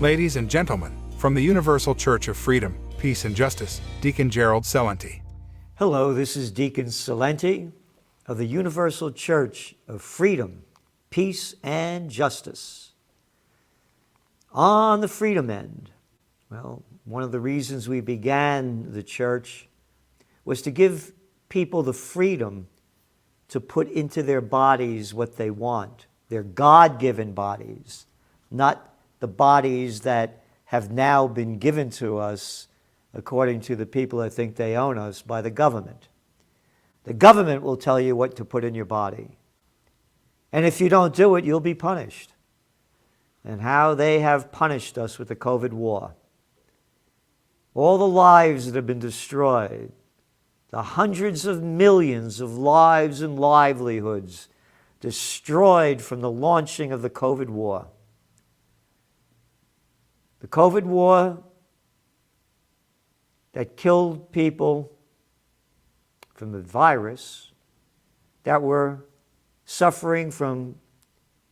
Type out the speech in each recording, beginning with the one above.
Ladies and gentlemen, from the Universal Church of Freedom, Peace and Justice, Deacon Gerald Celente. Hello, this is Deacon Celente of the Universal Church of Freedom, Peace and Justice. On the freedom end, well, one of the reasons we began the church was to give people the freedom to put into their bodies what they want, their God-given bodies, not the bodies that have now been given to us according to the people that think they own us by the government. The government will tell you what to put in your body. And if you don't do it, you'll be punished. And how they have punished us with the COVID war. All the lives that have been destroyed, the hundreds of millions of lives and livelihoods destroyed from the launching of the COVID war. The COVID war that killed people from the virus that were suffering from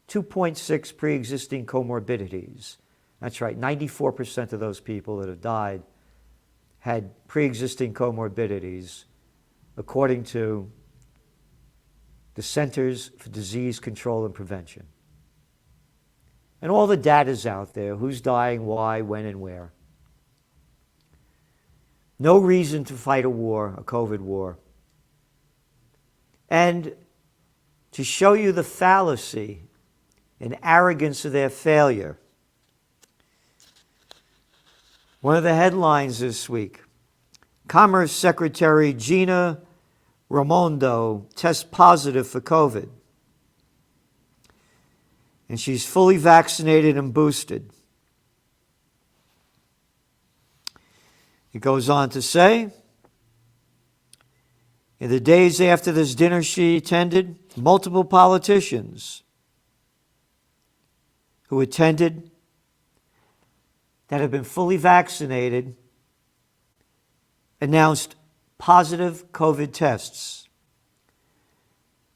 2.6 pre-existing comorbidities. That's right, 94% of those people that have died had pre-existing comorbidities, according to the Centers for Disease Control and Prevention. And all the data's out there, who's dying, why, when, and where. No reason to fight a war, a COVID war. And to show you the fallacy and arrogance of their failure, one of the headlines this week, Commerce Secretary Gina Raimondo tests positive for COVID. And she's fully vaccinated and boosted. It goes on to say, in the days after this dinner she attended, multiple politicians who attended that have been fully vaccinated announced positive COVID tests.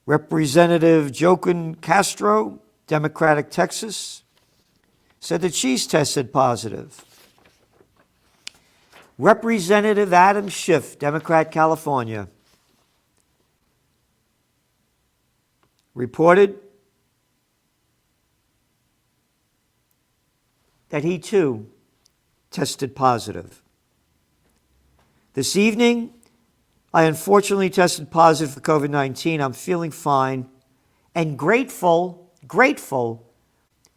Representative Joaquin Castro, Democratic Texas, said that she's tested positive. Representative Adam Schiff, Democrat California, reported that he too tested positive. This evening, I unfortunately tested positive for COVID-19. I'm feeling fine and grateful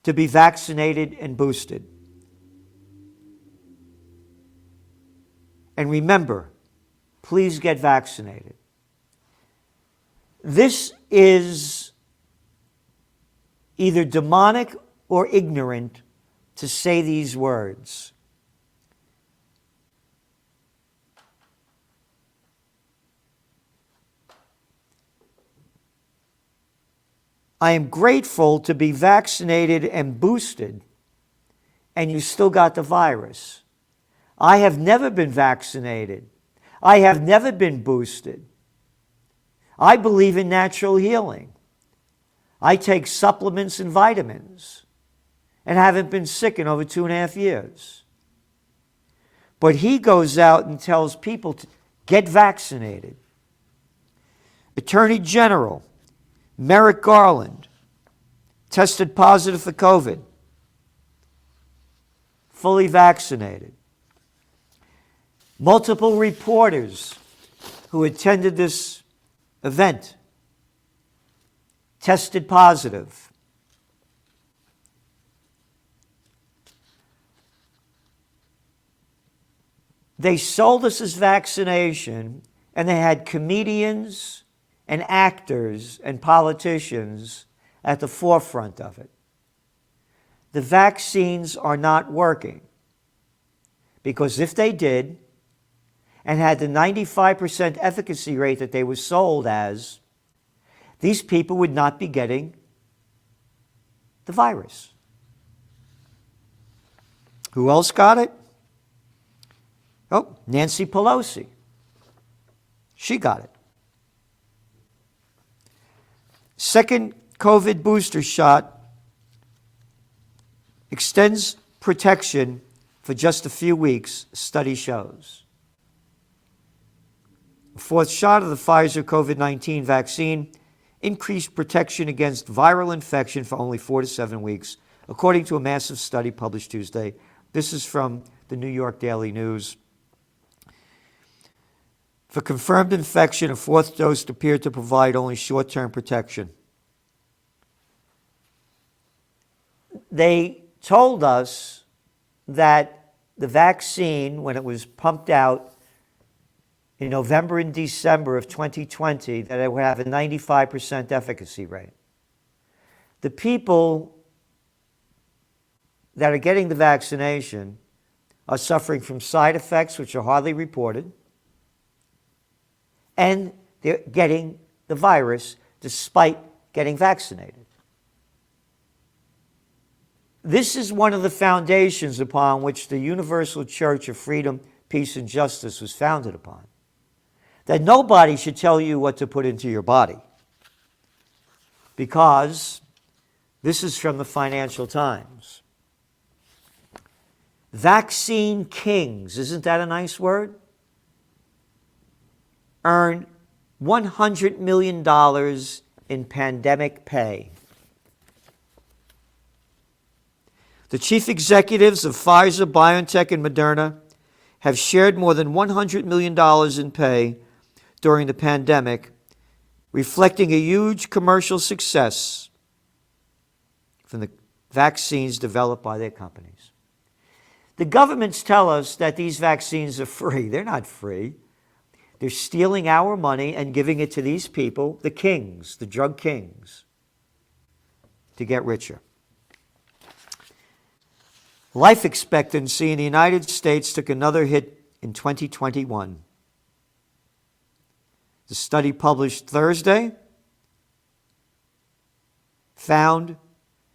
to be vaccinated and boosted. And remember, please get vaccinated. This is either demonic or ignorant to say these words. I am grateful to be vaccinated and boosted, and you still got the virus. I have never been vaccinated. I have never been boosted. I believe in natural healing. I take supplements and vitamins and haven't been sick in over 2.5 years. But he goes out and tells people to get vaccinated. Attorney General Merrick Garland tested positive for COVID, fully vaccinated. Multiple reporters who attended this event tested positive. They sold us this vaccination, and they had comedians and actors and politicians at the forefront of it. The vaccines are not working, because if they did and had the 95% efficacy rate that they were sold as, these people would not be getting the virus. Who else got it? Oh, Nancy Pelosi. She got it. Second COVID booster shot extends protection for just a few weeks, study shows. A fourth shot of the Pfizer COVID-19 vaccine increased protection against viral infection for only 4 to 7 weeks, according to a massive study published Tuesday. This is from the New York Daily News. For confirmed infection, a fourth dose appeared to provide only short-term protection. They told us that the vaccine, when it was pumped out in November and December of 2020, that it would have a 95% efficacy rate. The people that are getting the vaccination are suffering from side effects which are hardly reported, and they're getting the virus despite getting vaccinated. This is one of the foundations upon which the Universal Church of Freedom, Peace, and Justice was founded upon. That nobody should tell you what to put into your body. Because this is from the Financial Times. Vaccine kings, isn't that a nice word? Earn $100 million in pandemic pay. The chief executives of Pfizer, BioNTech, and Moderna have shared more than $100 million in pay during the pandemic, reflecting a huge commercial success from the vaccines developed by their companies. The governments tell us that these vaccines are free. They're not free. They're stealing our money and giving it to these people, the kings, the drug kings, to get richer. Life expectancy in the United States took another hit in 2021. The study published Thursday found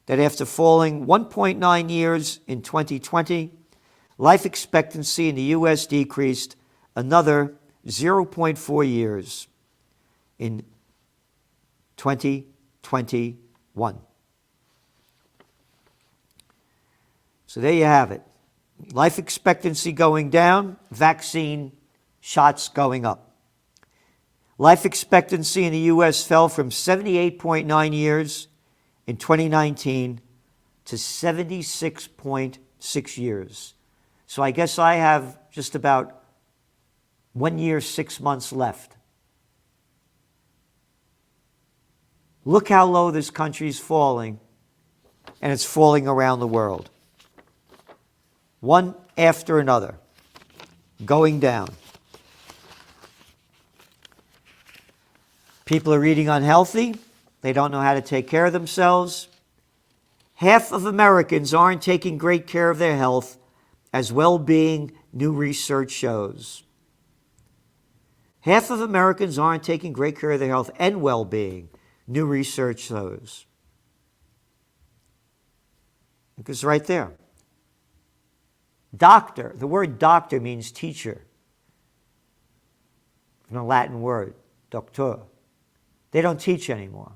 that after falling 1.9 years in 2020, life expectancy in the U.S. decreased another 0.4 years in 2021. So there you have it. Life expectancy going down, vaccine shots going up. Life expectancy in the U.S. fell from 78.9 years in 2019 to 76.6 years. So I guess I have just about 1 year, 6 months left. Look how low this country is falling, and it's falling around the world. One after another, going down. People are eating unhealthy. They don't know how to take care of themselves. Half of Americans aren't taking great care of their health, as well-being new research shows. Half of Americans aren't taking great care of their health and well-being, new research shows. It's right there. Doctor, the word doctor means teacher, from the Latin word, doctor. They don't teach anymore.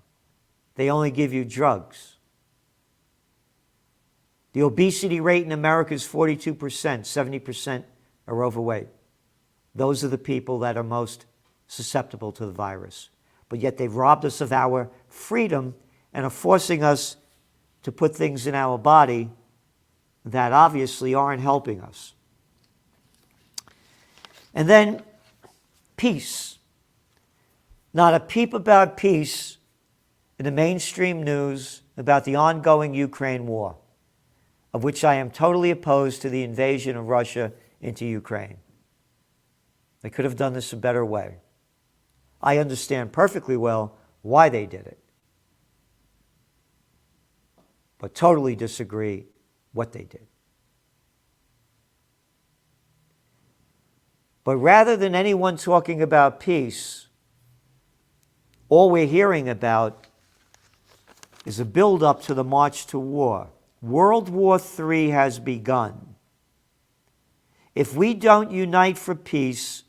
They only give you drugs. The obesity rate in America is 42%, 70% are overweight. Those are the people that are most susceptible to the virus. But yet they've robbed us of our freedom and are forcing us to put things in our body that obviously aren't helping us. And then peace. Not a peep about peace in the mainstream news about the ongoing Ukraine war, of which I am totally opposed to the invasion of Russia into Ukraine. They could have done this a better way. I understand perfectly well why they did it, but totally disagree what they did. But rather than anyone talking about peace, all we're hearing about is a build-up to the march to war. World War III has begun. If we don't unite for peace,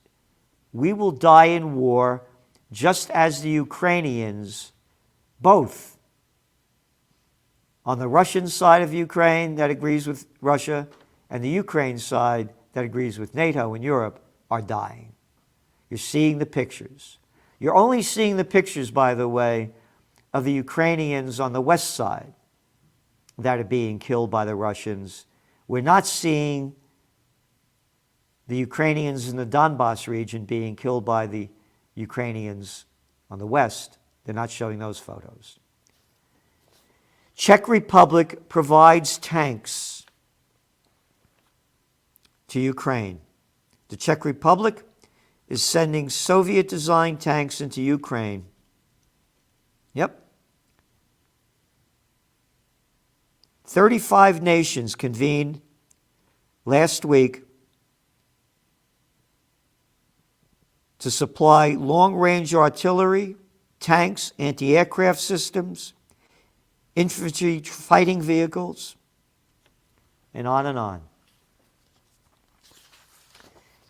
we will die in war, just as the Ukrainians both on the Russian side of Ukraine that agrees with Russia and the Ukraine side that agrees with NATO and Europe are dying. You're seeing the pictures. You're only seeing the pictures, by the way, of the Ukrainians on the west side that are being killed by the Russians. We're not seeing the Ukrainians in the Donbass region being killed by the Ukrainians on the west. They're not showing those photos. Czech Republic provides tanks to Ukraine. The Czech Republic is sending Soviet-designed tanks into Ukraine. Yep. 35 nations convened last week to supply long-range artillery, tanks, anti-aircraft systems, infantry fighting vehicles, and on and on.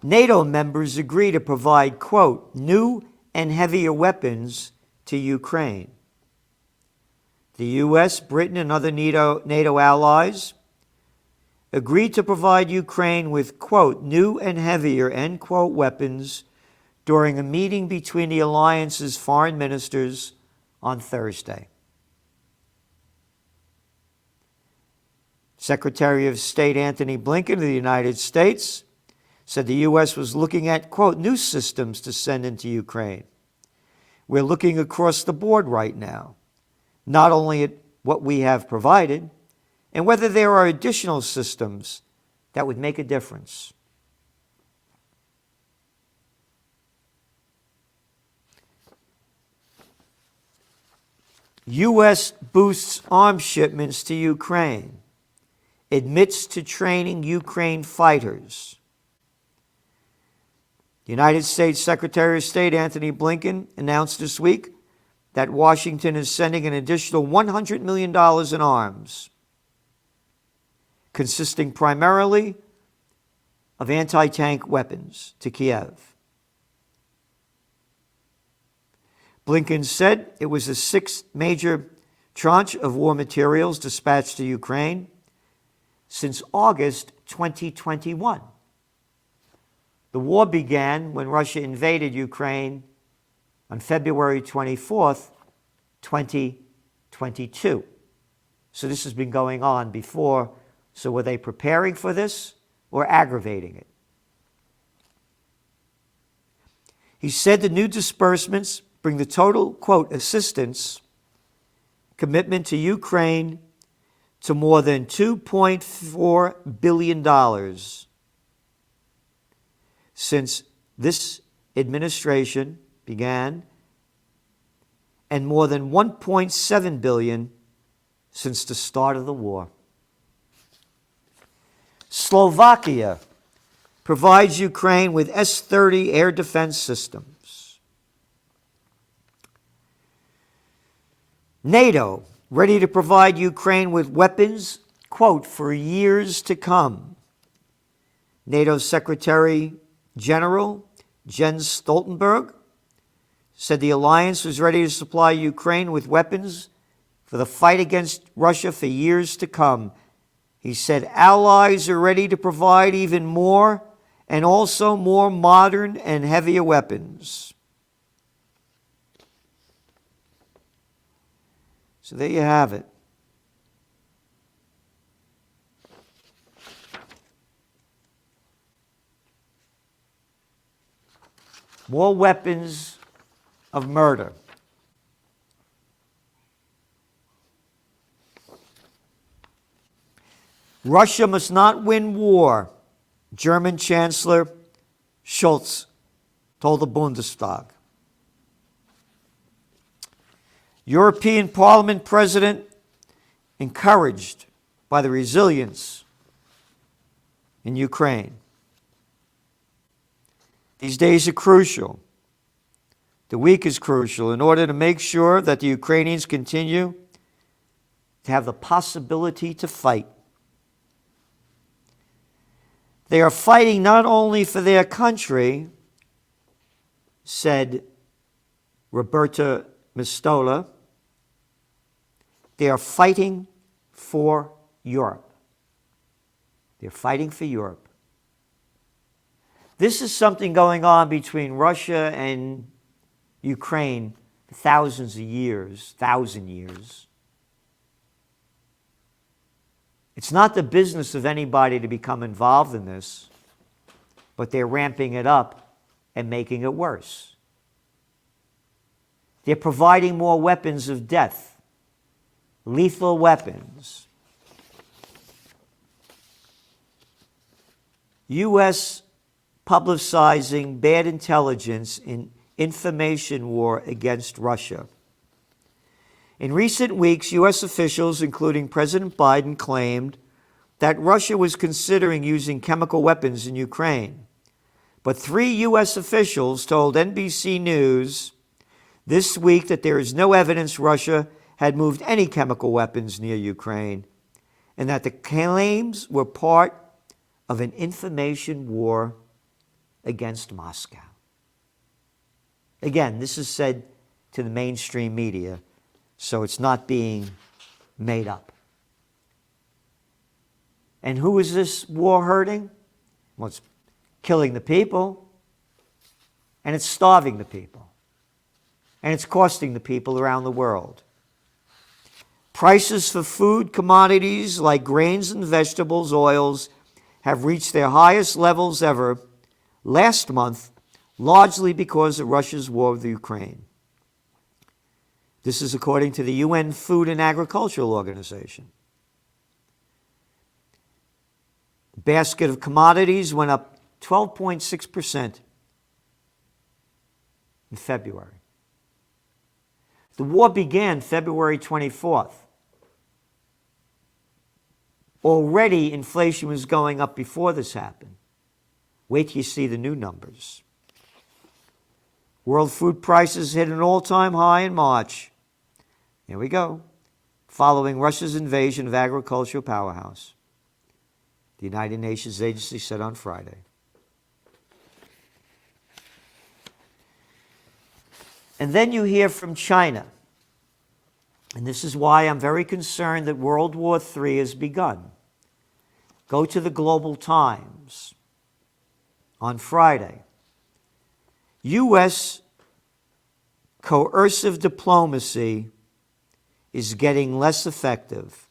NATO members agree to provide, quote, new and heavier weapons to Ukraine. The U.S., Britain, and other NATO allies agreed to provide Ukraine with, quote, new and heavier, end quote, weapons during a meeting between the alliance's foreign ministers on Thursday. Secretary of State Antony Blinken of the United States said the U.S. was looking at, quote, new systems to send into Ukraine. We're looking across the board right now, not only at what we have provided, and whether there are additional systems that would make a difference. U.S. boosts arms shipments to Ukraine, admits to training Ukraine fighters. The United States Secretary of State Antony Blinken announced this week that Washington is sending an additional $100 million in arms, consisting primarily of anti-tank weapons to Kiev. Blinken said it was the sixth major tranche of war materials dispatched to Ukraine since August 2021. The war began when Russia invaded Ukraine on February 24th, 2022. So this has been going on before. So were they preparing for this or aggravating it? He said the new disbursements bring the total, quote, assistance commitment to Ukraine to more than $2.4 billion since this administration began, and more than $1.7 billion since the start of the war. Slovakia provides Ukraine with S-30 air defense systems. NATO ready to provide Ukraine with weapons, quote, for years to come. NATO Secretary General Jens Stoltenberg said the alliance was ready to supply Ukraine with weapons for the fight against Russia for years to come. He said allies are ready to provide even more and also more modern and heavier weapons. So there you have it. More weapons of murder. Russia must not win war, German Chancellor Scholz told the Bundestag. European Parliament President encouraged by the resilience in Ukraine. These days are crucial. The week is crucial in order to make sure that the Ukrainians continue to have the possibility to fight. They are fighting not only for their country, said Roberta Mistola, they are fighting for Europe. They're fighting for Europe. This is something going on between Russia and Ukraine for thousands of years, 1,000 years. It's not the business of anybody to become involved in this, but they're ramping it up and making it worse. They're providing more weapons of death, lethal weapons. U.S. publicizing bad intelligence in information war against Russia. In recent weeks, U.S. officials, including President Biden, claimed that Russia was considering using chemical weapons in Ukraine. But 3 U.S. officials told NBC News this week that there is no evidence Russia had moved any chemical weapons near Ukraine, and that the claims were part of an information war against Moscow. Again, this is said to the mainstream media, so it's not being made up. And who is this war hurting? Well, it's killing the people, and it's starving the people, and it's costing the people around the world. Prices for food commodities like grains and vegetables, oils, have reached their highest levels ever last month, largely because of Russia's war with Ukraine. This is according to the UN Food and Agricultural Organization. The basket of commodities went up 12.6% in February. The war began February 24th. Already inflation was going up before this happened. Wait till you see the new numbers. World food prices hit an all-time high in March. Here we go. Following Russia's invasion of agricultural powerhouse, the United Nations agency said on Friday. And then you hear from China. And this is why I'm very concerned that World War III has begun. Go to the Global Times on Friday. U.S. coercive diplomacy is getting less effective.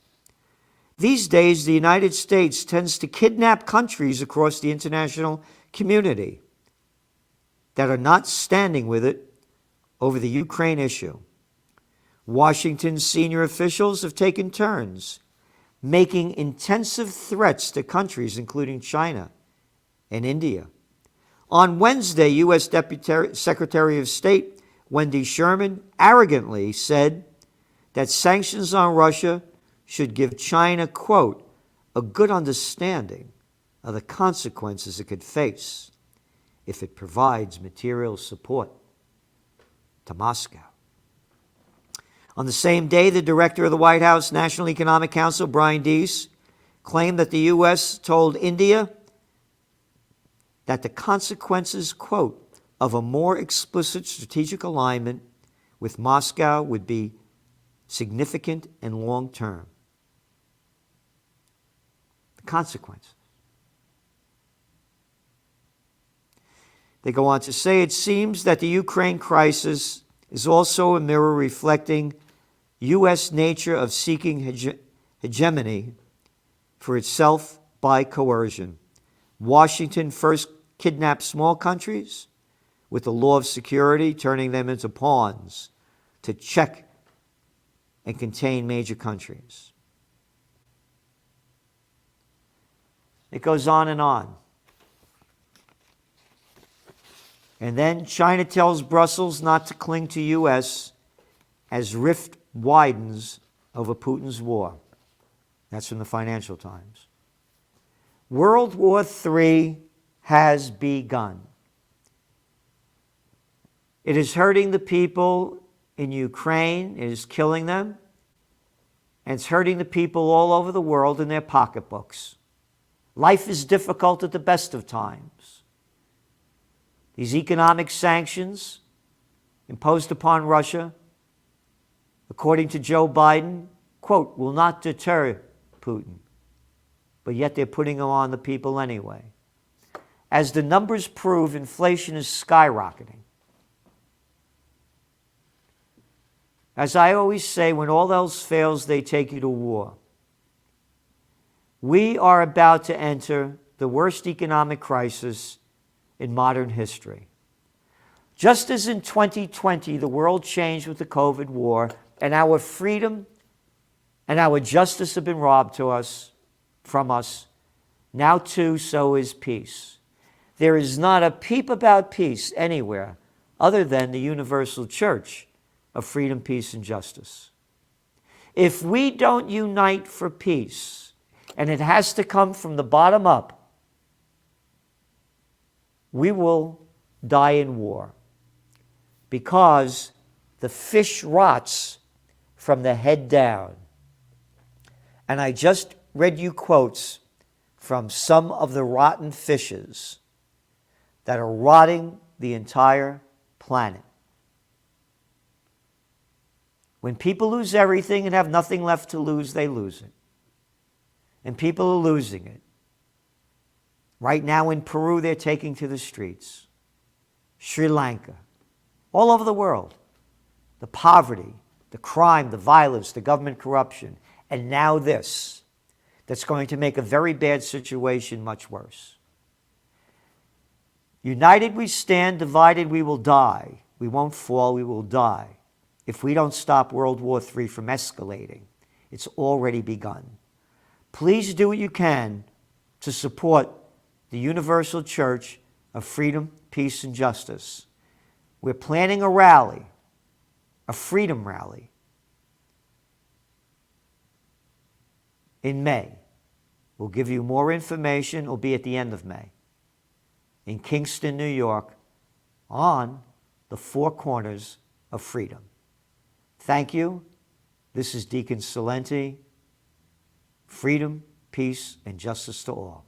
These days, the United States tends to kidnap countries across the international community that are not standing with it over the Ukraine issue. Washington's senior officials have taken turns making intensive threats to countries including China and India. On Wednesday, U.S. Secretary of State Wendy Sherman arrogantly said that sanctions on Russia should give China, quote, a good understanding of the consequences it could face if it provides material support to Moscow. On the same day, the director of the White House National Economic Council, Brian Deese, claimed that the U.S. told India that the consequences, quote, of a more explicit strategic alignment with Moscow would be significant and long-term. The consequences. They go on to say, it seems that the Ukraine crisis is also a mirror reflecting U.S. nature of seeking hegemony for itself by coercion. Washington first kidnapped small countries with the law of security, turning them into pawns to check and contain major countries. It goes on and on. And then China tells Brussels not to cling to U.S. as rift widens over Putin's war. That's from the Financial Times. World War III has begun. It is hurting the people in Ukraine. It is killing them. And it's hurting the people all over the world in their pocketbooks. Life is difficult at the best of times. These economic sanctions imposed upon Russia, according to Joe Biden, quote, will not deter Putin. But yet they're putting them on the people anyway. As the numbers prove, inflation is skyrocketing. As I always say, when all else fails, they take you to war. We are about to enter the worst economic crisis in modern history. Just as in 2020, the world changed with the COVID war, and our freedom and our justice have been robbed from us, now too so is peace. There is not a peep about peace anywhere other than the universal church of freedom, peace, and justice. If we don't unite for peace, and it has to come from the bottom up, we will die in war, because the fish rots from the head down. And I just read you quotes from some of the rotten fishes that are rotting the entire planet. When people lose everything and have nothing left to lose, they lose it. And people are losing it. Right now in Peru, they're taking to the streets. Sri Lanka, all over the world. The poverty, the crime, the violence, the government corruption, and now this, that's going to make a very bad situation much worse. United we stand, divided we will die. We won't fall, we will die. If we don't stop World War III from escalating, it's already begun. Please do what you can to support the Universal Church of Freedom, Peace, and Justice. We're planning a rally, a freedom rally, in May. We'll give you more information. It'll be at the end of May in Kingston, New York, on the four corners of freedom. Thank you. This is Deacon Salenti. Freedom, peace, and justice to all.